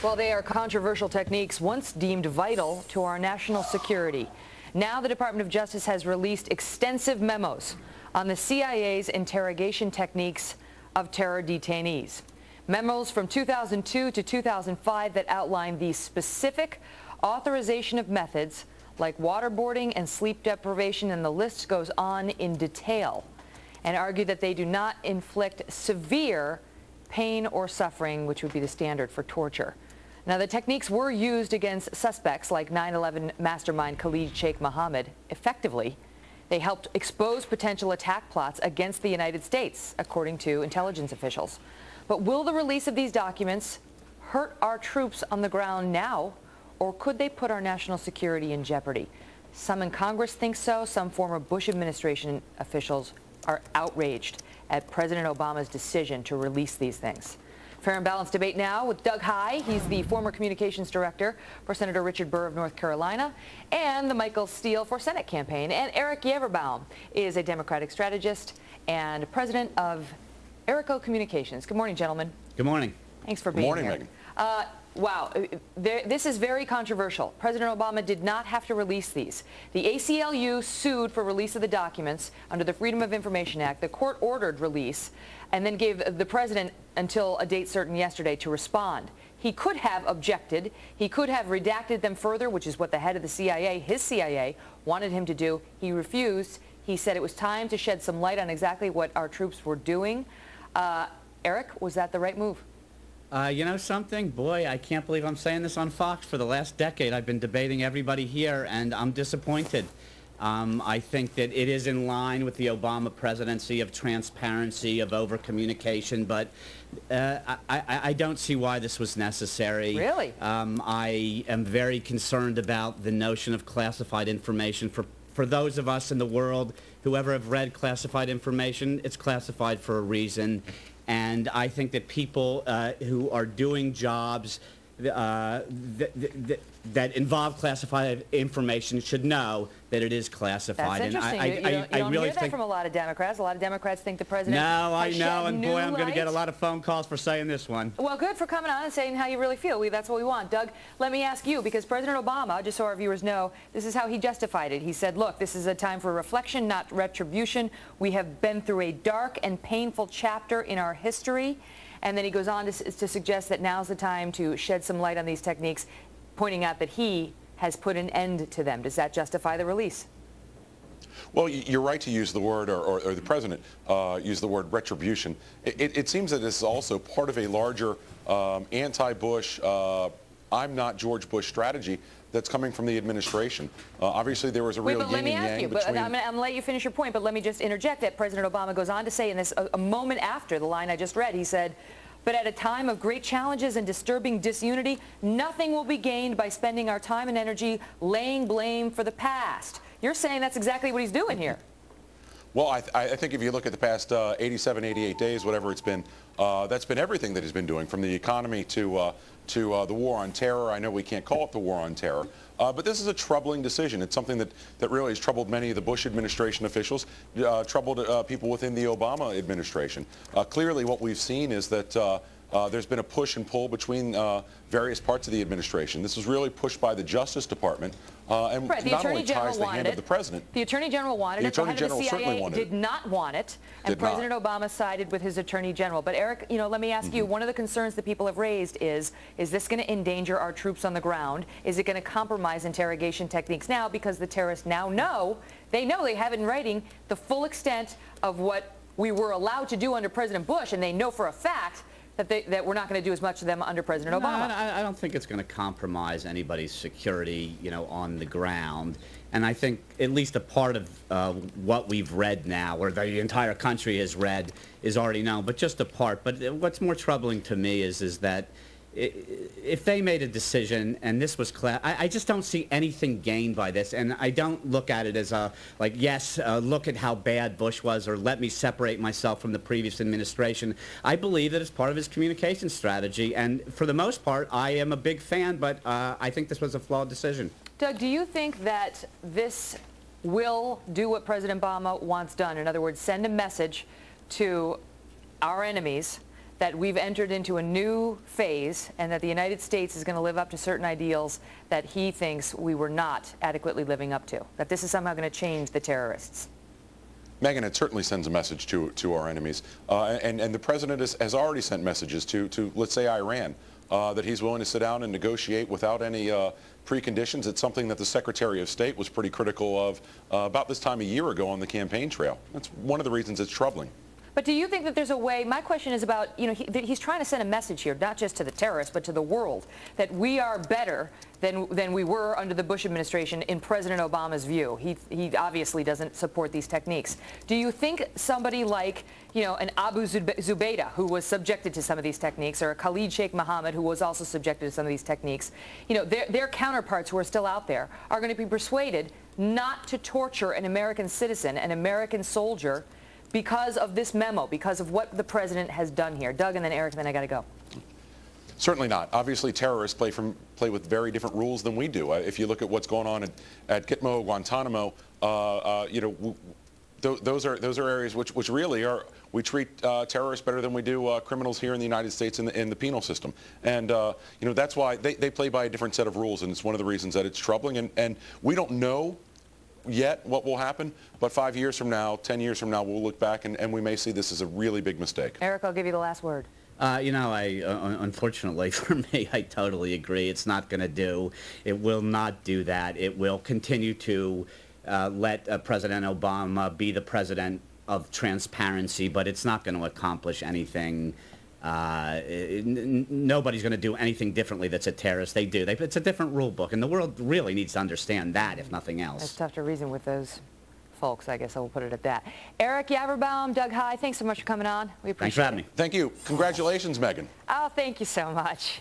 Well, they are controversial techniques once deemed vital to our national security. Now the Department of Justice has released extensive memos on the CIA's interrogation techniques of terror detainees. Memos from 2002 to 2005 that outline the specific authorization of methods like waterboarding and sleep deprivation, and the list goes on in detail, and argue that they do not inflict severe pain or suffering, which would be the standard for torture. Now, the techniques were used against suspects like 9/11 mastermind Khalid Sheikh Mohammed. Effectively, they helped expose potential attack plots against the United States, according to intelligence officials. But will the release of these documents hurt our troops on the ground now, or could they put our national security in jeopardy? Some in Congress think so. Some former Bush administration officials are outraged at President Obama's decision to release these things. Fair and Balanced debate now with Doug Heye. He's the former communications director for Senator Richard Burr of North Carolina and the Michael Steele for Senate campaign. And Eric Yaverbaum is a Democratic strategist and president of Ericho Communications. Good morning, gentlemen. Good morning. Thanks for being here. Good morning, Megan. Wow, this is very controversial. President Obama did not have to release these. The ACLU sued for release of the documents under the Freedom of Information Act. The court ordered release and then gave the president until a date certain yesterday to respond. He could have objected. He could have redacted them further, which is what the head of the CIA, his CIA, wanted him to do. He refused. He said it was time to shed some light on exactly what our troops were doing. Eric, was that the right move? You know something? Boy, I can't believe I'm saying this on Fox. For the last decade, I've been debating everybody here, and I'm disappointed. I think that it is in line with the Obama presidency of transparency, of over-communication, but I don't see why this was necessary. Really? I am very concerned about the notion of classified information. For those of us in the world who ever have read classified information, it's classified for a reason. And I think that people who are doing jobs that involve classified information should know that it is classified. That's interesting. And you don't really hear that from a lot of Democrats. A lot of Democrats think the president No, I has know, shed and new boy, I'm going to light. get a lot of phone calls for saying this one. Well, good for coming on and saying how you really feel. That's what we want. Doug, let me ask you, because President Obama, just so our viewers know, this is how he justified it. He said, look, this is a time for reflection, not retribution. We have been through a dark and painful chapter in our history. And then he goes on to suggest that now's the time to shed some light on these techniques, pointing out that he has put an end to them. Does that justify the release? Well, you're right to use the word, or the president used the word retribution. It seems that this is also part of a larger anti-Bush, I'm not George Bush strategy that's coming from the administration. Obviously, there was a real yin and yang between... I'm going to let you finish your point, but let me just interject that President Obama goes on to say in this, a moment after the line I just read, he said, but at a time of great challenges and disturbing disunity, nothing will be gained by spending our time and energy laying blame for the past. You're saying that's exactly what he's doing here. Well, I think if you look at the past 87, 88 days, whatever it's been, that's been everything that he's been doing, from the economy to the war on terror. I know we can't call it the war on terror, but this is a troubling decision. It's something that really has troubled many of the Bush administration officials, troubled people within the Obama administration. Clearly, what we've seen is that there's been a push and pull between various parts of the administration. This was really pushed by the Justice Department, and right, not only ties the hand of the president. The Attorney General wanted it. The head of the CIA did not want it, and President Obama sided with his Attorney General. But Eric, let me ask you, one of the concerns that people have raised is this going to endanger our troops on the ground? Is it going to compromise interrogation techniques now, because the terrorists now know, they have it in writing, the full extent of what we were allowed to do under President Bush, and they know for a fact that we're not going to do as much to them under President Obama. No, I don't think it's going to compromise anybody's security, on the ground. And I think at least a part of what we've read now, or the entire country has read, is already known, but just a part. But what's more troubling to me is that if they made a decision and this was I just don't see anything gained by this, and I don't look at it as look at how bad Bush was, or let me separate myself from the previous administration. I believe that it's part of his communication strategy, and for the most part, I am a big fan, but I think this was a flawed decision. Doug, do you think that this will do what President Obama wants done? In other words, send a message to our enemies that we've entered into a new phase and that the United States is going to live up to certain ideals that he thinks we were not adequately living up to, that this is somehow going to change the terrorists? Megyn, it certainly sends a message to our enemies. And the president has already sent messages to, let's say, Iran, that he's willing to sit down and negotiate without any preconditions. It's something that the Secretary of State was pretty critical of about this time a year ago on the campaign trail. That's one of the reasons it's troubling. But do you think that there's a way, my question is about, he's trying to send a message here, not just to the terrorists, but to the world, that we are better than we were under the Bush administration in President Obama's view. He obviously doesn't support these techniques. Do you think somebody like, an Abu Zubaydah, who was subjected to some of these techniques, or a Khalid Sheikh Mohammed, who was also subjected to some of these techniques, their counterparts who are still out there are going to be persuaded not to torture an American citizen, an American soldier, because of this memo, because of what the president has done here? Doug, and then Eric, and then I got to go. Certainly not. Obviously, terrorists play with very different rules than we do. If you look at what's going on at Gitmo, Guantanamo, those are areas which really are, we treat terrorists better than we do criminals here in the United States in the penal system. And that's why they play by a different set of rules, and it's one of the reasons that it's troubling. And we don't know yet what will happen, but 5 years from now, 10 years from now, we'll look back and we may see this as a really big mistake. Eric, I'll give you the last word. Unfortunately for me, I totally agree. It's not going to do. It will not do that. It will continue to let President Obama be the president of transparency, but it's not going to accomplish anything. Nobody's going to do anything differently that's a terrorist. They do. It's a different rule book, and the world really needs to understand that, if nothing else. It's tough to reason with those folks, I guess I will put it at that. Eric, Yaverbaum, Doug High, thanks so much for coming on. We appreciate it. Thanks for having me. Thank you. Congratulations, Megyn. Oh, thank you so much.